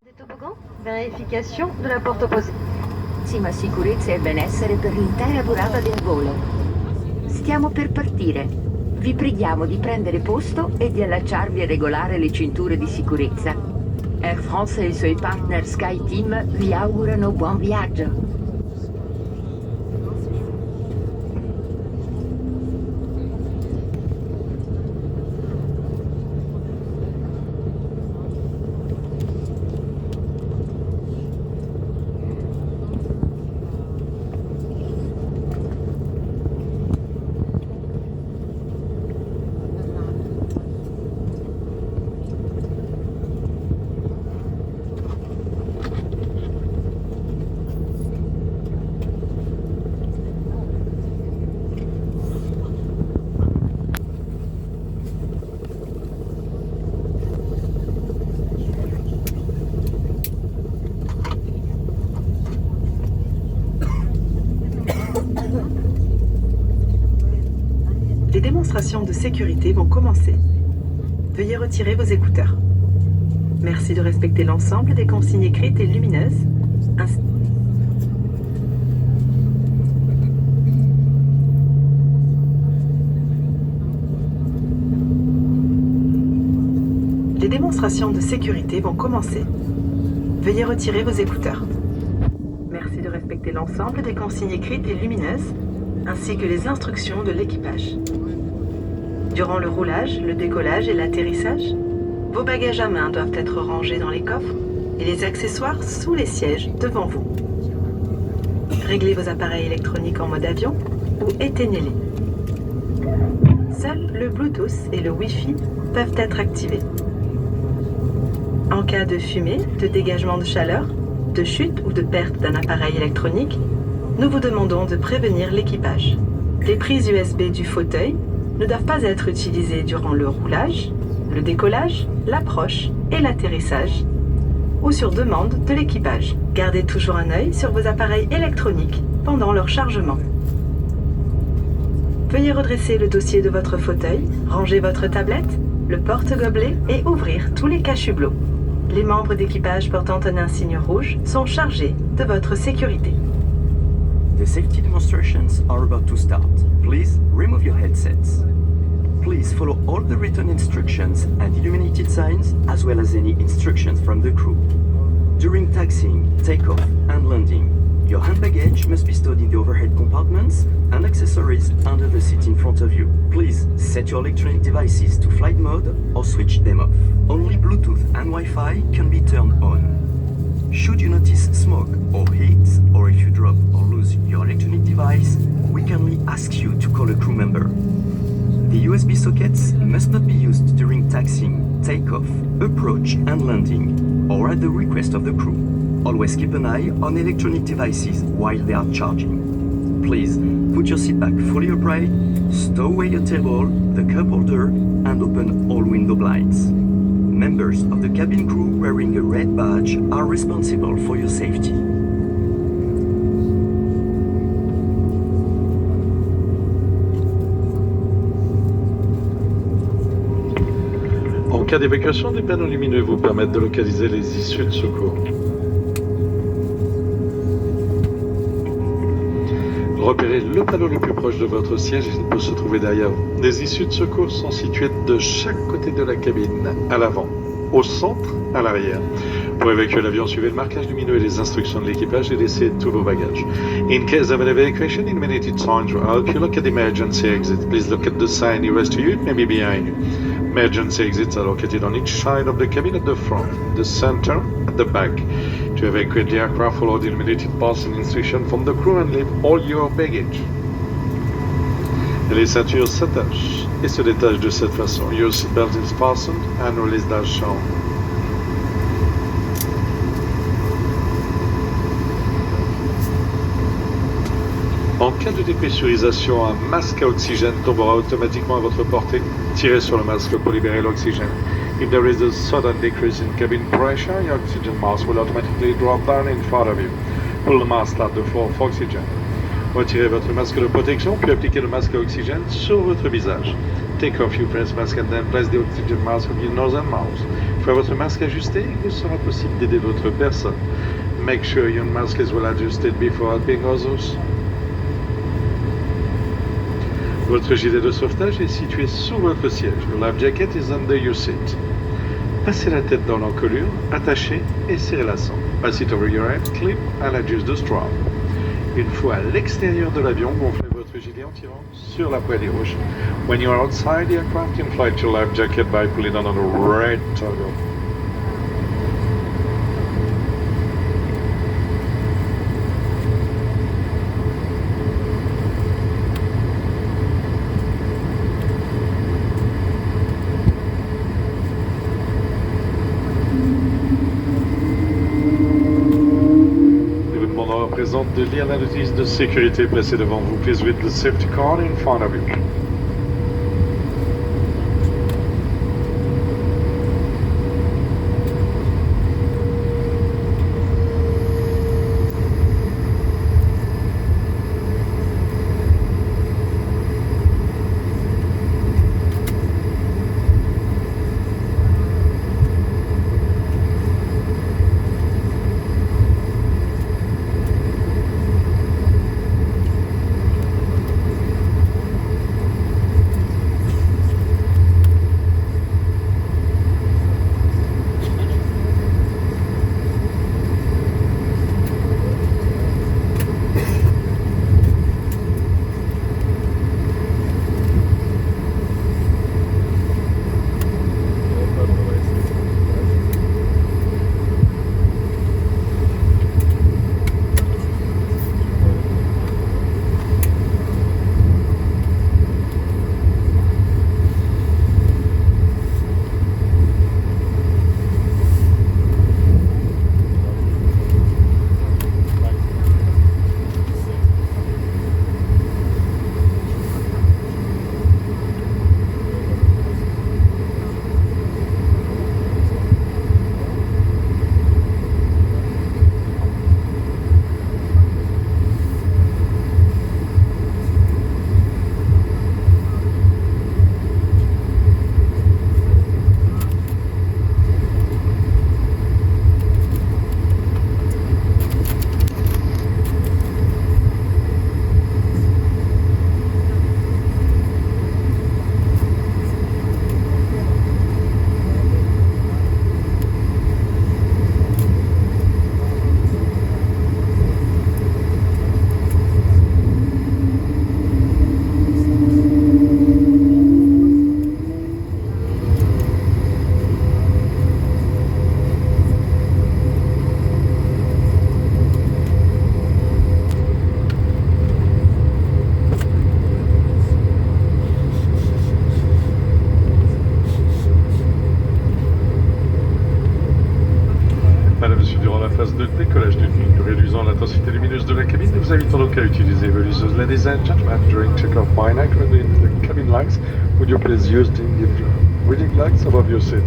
Des toboggans, verification de la porta opposée. Massima sicurezza e benessere per l'intera durata del volo. Stiamo per partire. Vi preghiamo di prendere posto e di allacciarvi e regolare le cinture di sicurezza. Air France e i suoi partner Sky Team vi augurano buon viaggio. Les démonstrations de sécurité vont commencer. Veuillez retirer vos écouteurs. Merci de respecter l'ensemble des consignes écrites et lumineuses. Les démonstrations de sécurité vont commencer. Veuillez retirer vos écouteurs. Merci de respecter l'ensemble des consignes écrites et lumineuses, ainsi que les instructions de l'équipage. Durant le roulage, le décollage et l'atterrissage, vos bagages à main doivent être rangés dans les coffres et les accessoires sous les sièges devant vous. Réglez vos appareils électroniques en mode avion ou éteignez-les. Seuls le Bluetooth et le Wi-Fi peuvent être activés. En cas de fumée, de dégagement de chaleur, de chute ou de perte d'un appareil électronique, nous vous demandons de prévenir l'équipage. Les prises USB du fauteuil ne doivent pas être utilisées durant le roulage, le décollage, l'approche et l'atterrissage, ou sur demande de l'équipage. Gardez toujours un œil sur vos appareils électroniques pendant leur chargement. Veuillez redresser le dossier de votre fauteuil, ranger votre tablette, le porte-gobelet et ouvrir tous les cache-hublots. Les membres d'équipage portant un insigne rouge sont chargés de votre sécurité. The safety demonstrations are about to start. Please remove your headsets. Please follow all the written instructions and illuminated signs, as well as any instructions from the crew. During taxiing, takeoff, and landing, your hand baggage must be stored in the overhead compartments and accessories under the seat in front of you. Please set your electronic devices to flight mode or switch them off. Only Bluetooth and Wi-Fi can be turned on. Should you notice smoke or heat, or if you drop or lose your electronic device, we kindly ask you to call a crew member. The USB sockets must not be used during taxiing, takeoff, approach and landing, or at the request of the crew. Always keep an eye on electronic devices while they are charging. Please put your seat back fully upright, stow away your table, the cup holder, and open all window blinds. Members of the cabin crew wearing a red badge are responsible for your safety. En cas d'évacuation, des panneaux lumineux vous permettent de localiser les issues de secours. Repérez le panneau le plus proche de votre siège, il peut se trouver derrière vous. Les issues de secours sont situées de chaque côté de la cabine, à l'avant, au centre, à l'arrière. Pour évacuer l'avion, suivez le marquage lumineux et les instructions de l'équipage et laissez tous vos bagages. In case of an evacuation, illuminated signs will help you look at the emergency exit. Please look at the sign nearest to you, it may be behind you. Emergency exits are located on each side of the cabin at the front, the center, at the back. To evacuate the aircraft, follow the illuminated passing instruction from the crew and leave all your baggage. Les ceintures s'attachent et se détachent de cette façon. Your seatbelt is fastened and released as shown. En cas de dépressurisation, un masque à oxygène tombera automatiquement à votre portée. Tirez sur le masque pour libérer l'oxygène. If there is a sudden decrease in cabin pressure, your oxygen mask will automatically drop down in front of you. Pull the mask out to flow for oxygen. Retirez votre masque de protection, puis appliquez le masque à oxygène sur votre visage. takeoff, you press mask and then place the oxygen mask on your nose and mouth. Une fois votre masque ajusté, il sera possible d'aider votre personne. Make sure your mask is well adjusted before helping others. Votre gilet de sauvetage est situé sous votre siège. Your life jacket is under your seat. Passez la tête dans l'encolure, attachez et serrez la cendre. Pass it over your head, clip and adjust the strap. Une fois à l'extérieur de l'avion, gonflez votre gilet en tirant sur la poignée rouge. When you are outside the aircraft, inflate your life jacket by pulling on the red toggle. Présente de lire la notice de sécurité placée devant vous. Please read the safety card in front of you. de décollage d'une ligne. Nous réduisons l'intensité lumineuse de la cabine. Nous vous invitons donc à utiliser vos liseuses. Ladies and gentlemen, during takeoff by night, when the cabin lights, would you please use the reading lights above your seat?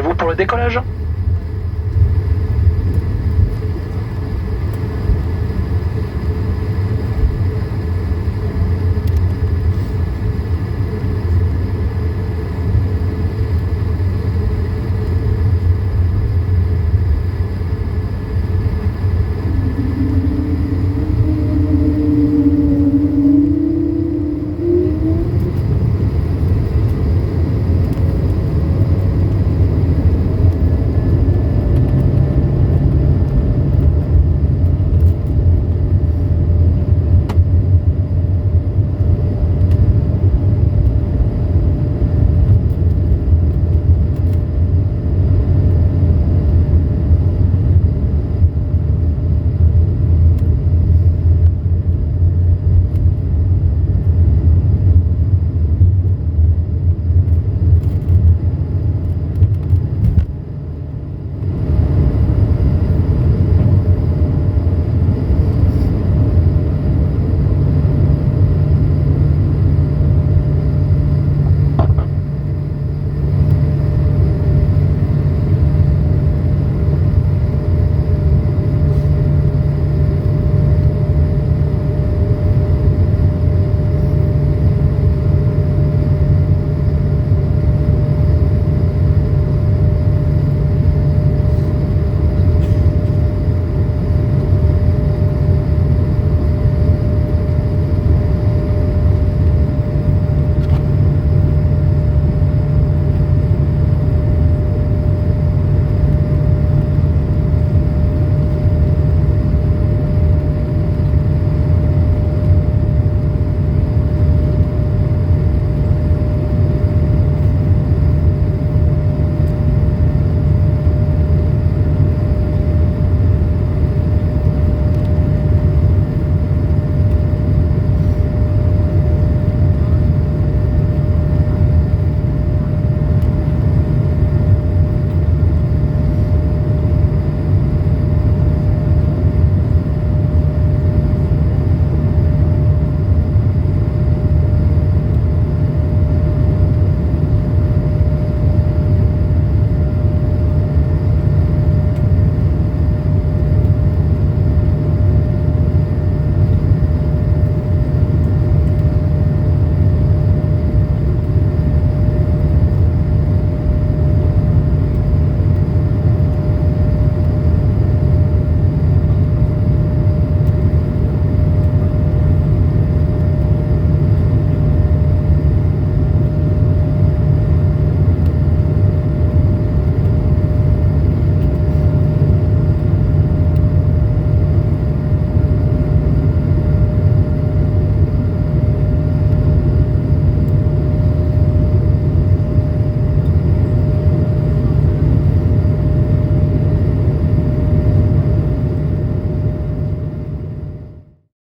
Prêtez-vous pour le décollage?